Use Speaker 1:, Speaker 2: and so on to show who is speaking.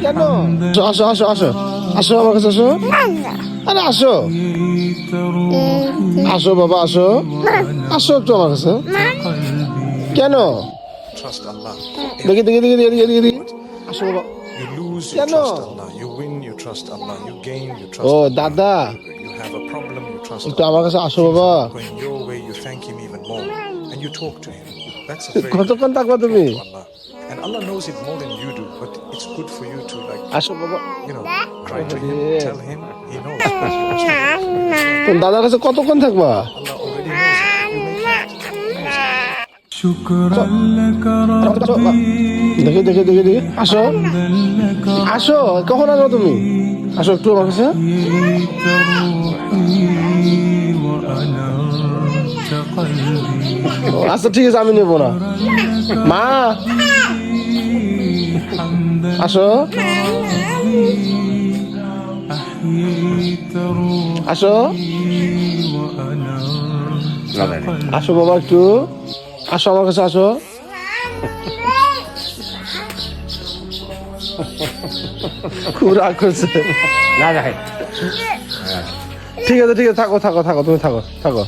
Speaker 1: কেন? আসো আসো আসো আসো আমার কাছে আসো। আরে আসো আসো বাবা আসো আসো একটু আমার কাছে। কেন?
Speaker 2: Trust Allah.
Speaker 1: দেখি দেখি দেখি দেখি দেখি দেখি আসো বাবা।
Speaker 2: You lose, you
Speaker 1: Yeah, no.
Speaker 2: trust Allah. You win, you trust Allah. You gain, you trust
Speaker 1: O
Speaker 2: Allah.
Speaker 1: দাদা
Speaker 2: You have a problem, you trust
Speaker 1: একটু
Speaker 2: Allah.
Speaker 1: আমার কাছে আসো
Speaker 2: Things
Speaker 1: বাবা।
Speaker 2: are not going your way, you thank Him even more. And you talk to Him. That's a very
Speaker 1: কতক্ষণ থাকবা তুমি?
Speaker 2: to Allah. And Allah knows it more than you do, but it's good for you to
Speaker 1: আসো বাবা।
Speaker 2: cry to Him, tell Him. He knows.
Speaker 1: তুমি দাদার কাছে কতক্ষণ থাকবা?
Speaker 2: Allah already knows it. You make it.
Speaker 3: شكرا لك ربي
Speaker 1: দেখি দেখি দেখি দেখি আসো আসো কখন আসো তুমি? আসো একটু আমার কাছে।
Speaker 3: روحي وأنرت قلبي
Speaker 1: ও, আচ্ছা ঠিক আছে আমি নেবো না। মা
Speaker 3: حمدا
Speaker 1: আসো
Speaker 3: أحييت روحي
Speaker 1: আসো
Speaker 3: وأنرت قلبي
Speaker 1: আসো বাবা একটু আসো আমার কাছে আসো। খুব রাগ করছে। ঠিক আছে ঠিক আছে থাকো থাকো থাকো তুমি থাকো থাকো।